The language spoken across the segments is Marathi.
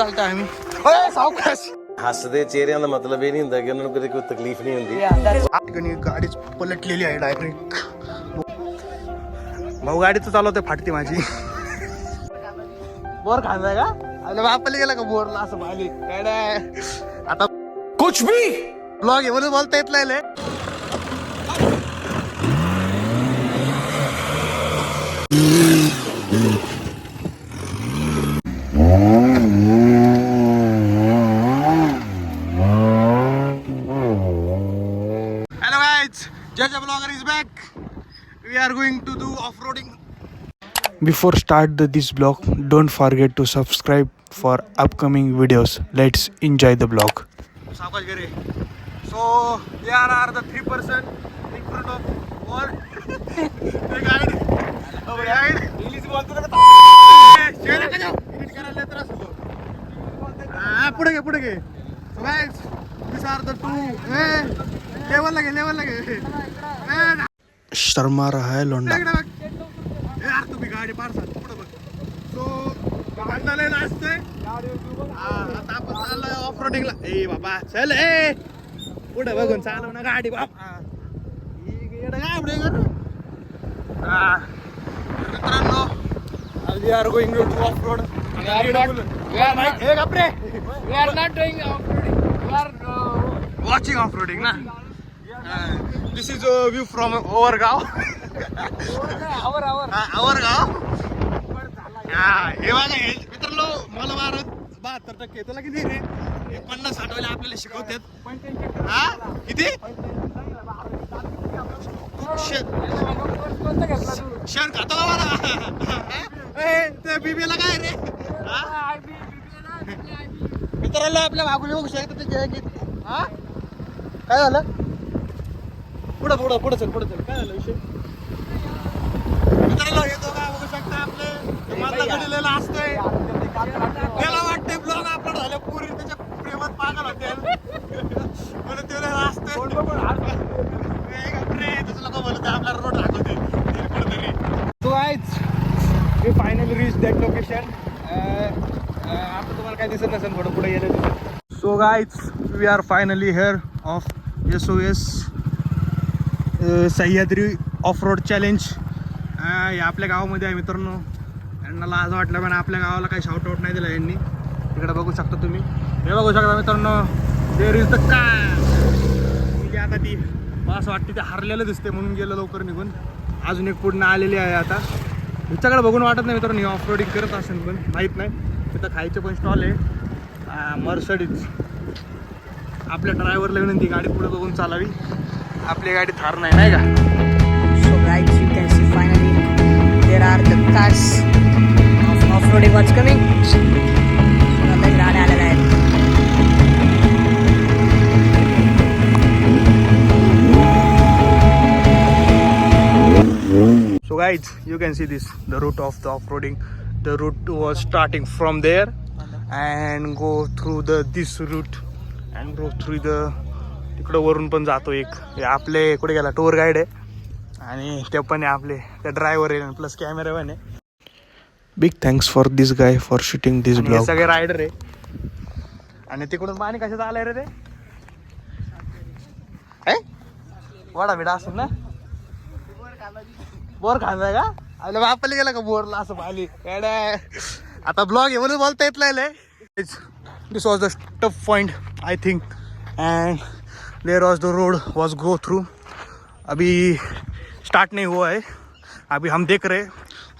ਚੱਲਦਾ ਐਵੇਂ ਓਏ ਸਾਊਕਾਸ਼ ਹੱਸਦੇ ਚਿਹਰਿਆਂ ਦਾ ਮਤਲਬ ਇਹ ਨਹੀਂ ਹੁੰਦਾ ਕਿ ਉਹਨਾਂ ਨੂੰ ਕਦੇ ਕੋਈ ਤਕਲੀਫ ਨਹੀਂ ਹੁੰਦੀ। ठिकाणी गाडी पलटलेली आहे डायरेक्ट. भाऊ गाडी तर चालवते फाटते माझी. बोर खांदाय का अरे बापाला गेला का बोरला असं पाहिली आता कुछ भी ब्लॉग आहे म्हणून बोलता येत नाही. Jaja Vlogger is back. We are going to do off-roading. Before start this vlog, don't forget to subscribe for upcoming videos. Let's enjoy the vlog. So there are the 3 person in front of all. The guide. English बोलतो ना का? शेअर करा. एडिट करायला त्रास होतो. पुढे घे. So guys, these are the 2. Level लगे शर्मा रहा है लोंडा. यार तुम्ही गाडी पारसा पुढे बघ. सो गाडीला असते आता आपण चाललोय ऑफ रोडिंगला. ए बाबा चल ए पुढे बघून चालव ना गाडी बाप. मित्रांनो we are going to off road. We are not doing off-roading. We are watching off roading ना. This is a view from our गाव. our गाव. हे बघा मित्रांनो मला 72% तुला किती रे 50-60 वाले आपल्याला शिकवतात. हा किती शेण खातो का मला ते बीबीला काय रे. मित्रांनो आपल्या भागून येऊ शकतो. हा काय झालं पुढे चल काय झालं विषय. मित्रांनो हे दोघं बघू शकता आपले मला घडलेलं असतंय. त्याला वाटते ब्लॉग अपलोड झाले पुरी त्याच्या प्रेमात पागल होते म्हणून ते असते. तुझं लोक बोलत आपल्याला रोड दाखवते कुठेतरी. So guys we finally reach that location. आता तुम्हाला काय दिसत नसेल पुढे गेलं. So guys we are finally here of SOS Sahyadri off road challenge. हे आपल्या गावामध्ये आहे मित्रांनो. यांना लाज वाटलं पण आपल्या गावाला काही शाउट आउट नाही दिला यांनी. तिकडे बघू शकता तुम्ही. हे बघू शकता मित्रांनो देअर इज द कार. म्हणजे आता ती असं वाटते ते हरलेलं दिसते म्हणून गेलं लवकर निघून. अजून एक पुढं आलेली आहे आता. हिच्याकडे बघून वाटत नाही मित्रांनो ऑफ रोडिंग करत असेल पण माहीत नाही. तिथं खायचे पण स्टॉल आहे मर्सडीज. आपल्या ड्रायव्हरला विनंती गाडी पुढे बघून चालावी. आपली गाडी थार नाही का. So guys, you can see finally there are the cars of off-roading what's coming. आता गाड्या आलेल्या आहेत. So guys, you can see this the route of the off-roading. The route was starting from there and go through this route and go through the तिकडं वरून पण जातो एक. हे आपले कुठे गेला टूर गाईड आहे आणि ते पण आहे आपले त्या ड्रायव्हर आहे प्लस कॅमेरा पण आहे. Big thanks for this guy for shooting this blog. सगळे रायडर आहे आणि तिकडून पाणी कशाचं आलंय रे ते वडा बिडा असेल ना. बोर खांदाय का आपल्या बापाला गेला का बोरला असं पाहिली. आता ब्लॉग आहे म्हणून बोलता येत नाही. This was the tough point I think and there was the road was go through. अभी स्टार्ट नहीं हुआ है. अभी हम देख रहे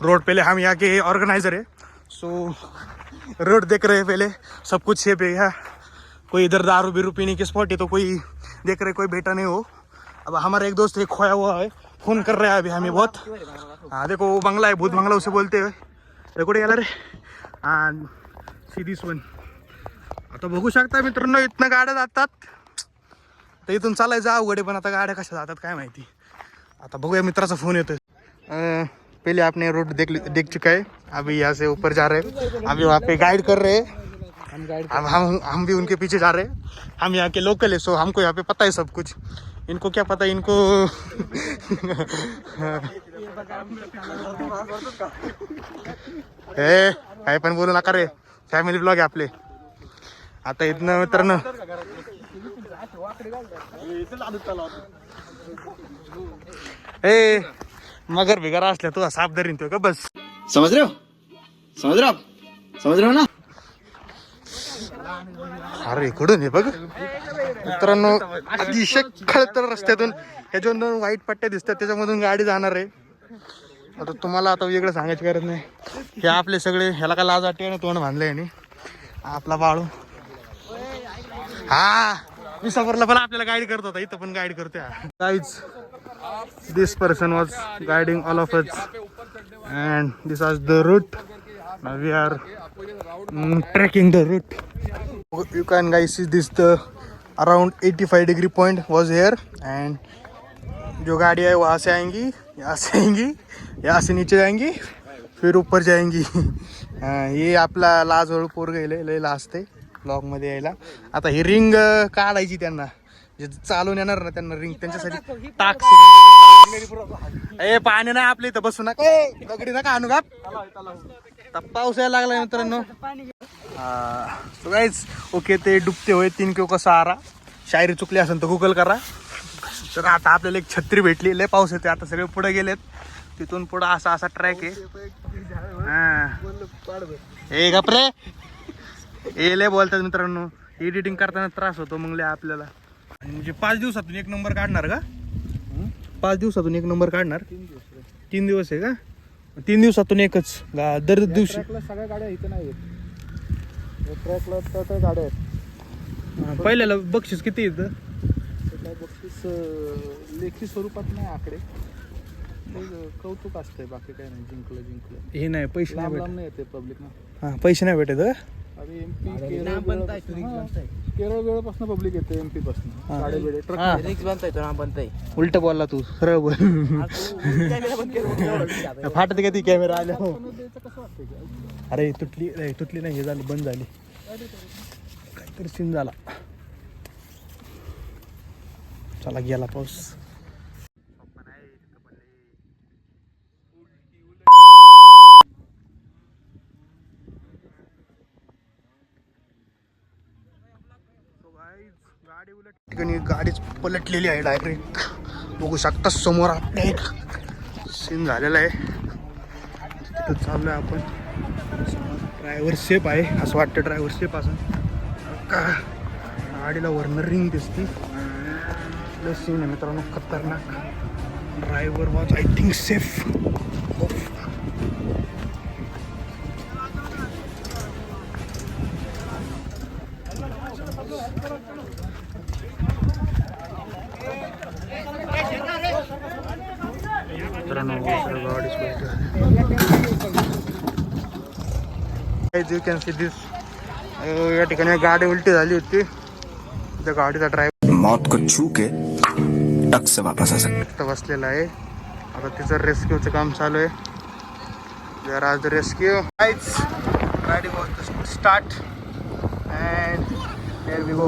रोड. पहले हम यहाँ के ऑर्गेनाइजर है सो रोड देख रहे हैं पहले. सब कुछ है पे है. कोई इधर दारू बीरू पीने के स्पॉट है तो कोई देख रहे कोई बेटा नहीं हो. अब हमारा एक दोस्त है खोया हुआ है फोन कर रहा है अभी हमें बहुत. हाँ देखो वो बंगला है भूत बंगला उसे बोलते हैं. रेकॉर्ड गेला रे. आणि सी दिस वन. आता बघू शकता मित्रांनो इथनं गाड्या जातात. तर इथून चालायचं अवघड आहे पण आता गाड्या कशा जातात काय माहिती. आता बघूया मित्राचा फोन येतोय. पहले आपने रोड देख चुका है. अभी यहाँ से ऊपर जा रहे हैं. अभी वहाँ पे गाइड कर रहे हैं. अब हम भी उनके पीछे जा रहे हैं. हम यहाँ के लोकल है सो हमको यहाँ पे पता है सब कुछ. इनको क्या पता इनको काय पण बोलू नका रे. फॅमिली ब्लॉग आहे आपले. आता इथनं मित्रांनो ए मगर बिगर असल्या तू साप धरीन तो का बस. समझ रहे हो ना. अरे इकडून हे बघ मित्रांनो अतिशय खळतर रस्त्यातून ह्या दोन वाईट पट्ट्या दिसतात त्याच्यामधून गाडी जाणार आहे. आता तुम्हाला आता वेगळं सांगायची गरज नाही. हे आपले सगळे ह्याला का लाज वाटते तोंड बांधलंय आणि आपला बाळू हा विसापूरला पण आपल्याला गाईड करत होता इथं पण गाईड करतोय. Guys this person was guiding all of us and this was the route. We are trekking the route. You can guys see this the around 85 degree point was here and जो गाड़ी है वहाँ से आएंगी यहाँ से नीचे जाएंगी फिर ऊपर जाएंगी. ये आपला लाजवळ पोर गेले लय लाजते ब्लॉग मध्ये यायला. आता ही रिंग काढायची त्यांना जे चालून येणार ना त्यांना रिंग त्यांच्यासाठी टाक. ए पाणी नाही आपल्या इथं बसू नका दगडी नका आणू का पाऊस यायला लागला मित्रांनो. तो गाइस ओके ते डुबते हुए 3 क्यों का सहारा शायरी चुकली असेल तर गुगल करा. तर आता आपल्याला एक छत्री भेटली. लय पाऊस येते आता सगळे पुढे गेलेत. तिथून पुढं असा ट्रॅक आहे. ए गपरे ए लय बोलतात मित्रांनो. एडिटिंग करताना त्रास होतो मग लय आपल्याला. म्हणजे 5 दिवसातून 1 नंबर काढणार का? 5 दिवसातून 1 नंबर काढणार. 3 दिवस आहे का? 3 दिवसातून एकच दर दिवशी. सगळ्या गाड्या इथं नाही आहेत. ट्रॅकला तर गाड्या आहेत. पहिल्याला बक्षीस किती येतं? काय बक्षीस लेखी स्वरूपात नाही आकडे. ते कौतुक असतंय बाकी काय नाही. जिंकलं हे नाही पैसे लांब नाही लांब नाही येते पब्लिक ना. हा पैसे नाही भेटत का? अरे एमपी केरळ वेळपासून पब्लिक येते. एमपी पासून गाड्या वेळे ट्रक उलट बोलला तू सरळ बोल. फाटत का ती कॅमेरा आल्या. कसं वाटतंय की अरे तुटली नाही हे झाली बंद झाली काहीतरी सीन झाला. चला गेला पाऊस. गाडी उलट ठिकाणी गाडीच पलटलेली आहे डायरेक्ट. बघू शकता समोर आपल्या एक सीन झालेला आहे. तिथं चाललोय आपण. ड्रायव्हर सेफ आहे असं वाटतं. ड्रायव्हर सेफ असं का गाडीला वरनं रिंग दिसती. प्लस सीन आहे मित्रांनो खतरनाक. Driver was I think safe. As you can see this या ठिकाणी गाडी उलटी झाली होती. त्या गाडीचा ड्रायव्हर मौत को छू के टक से वापस आ सकते. बसलेला आहे. आता तिचं रेस्क्यूचं काम चालू आहे. जर आज रेस्क्यू गाडी start and here we go.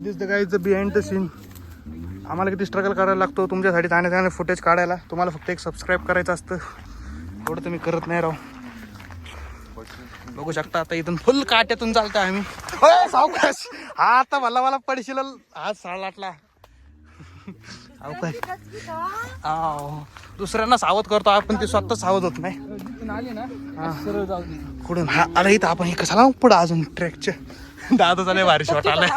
This is the guys the behind the scene. आम्हाला किती स्ट्रगल करायला लागतो तुमच्यासाठी चांगले चांगले फुटेज काढायला. तुम्हाला फक्त एक सबस्क्राईब करायचं असतं, एवढं तुम्ही करत नाही राव. बघू शकता आता इथून फुल काट्यातून चालतोय आम्ही. सावकाश, हा आता मला पडशील, हा साळाटला. दुसऱ्यांना सावध करतो आपण, ते स्वतः सावध होत नाही. तिथून आले ना सरळ जाऊ दे. कुठून हा आला इथं आपण हे कशाला पुढं अजून ट्रॅकच्या दादा झाले भारी शॉट आलाय.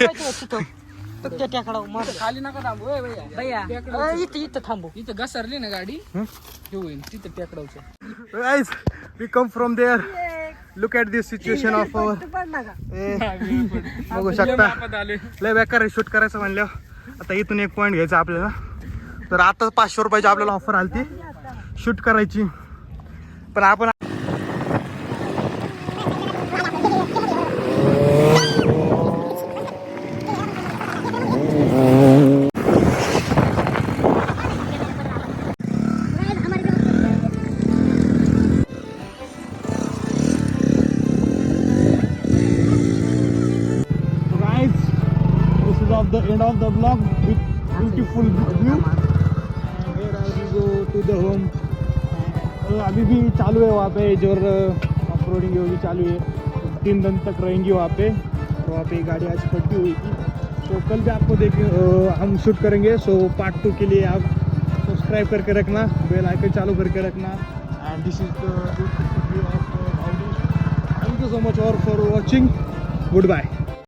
खाली नका थांबू ए भैया. इथं थांबू. इथं घसरली ना गाडी हे होईल तिथं टेकडावचं. Guys, we come from there. Look at this situation of our. बघू शकता लय बेकार शूट करायचं म्हणल्यावर. आता इथून एक पॉईंट घ्यायचा आपल्याला. तर आता 500 रुपयाची आपल्याला ऑफर आली ती शूट करायची, पण आपण of the end of the vlog with beautiful view and where I will go to the home. अभी भी चालू है वहाँ पे जो ऑफ रोडिंग भी चालू है. 3 दिन तक रहेंगी वहाँ पे. तो वहाँ पे गाड़ी आज पलटी हुई थी, तो कल भी आपको हम शूट करेंगे. सो पार्ट 2 के लिए आप सब्सक्राइब करके रखना, बेल आइकन चालू करके रखना. And this is the view of Audi. Thank you so much और फॉर वॉचिंग. Good bye.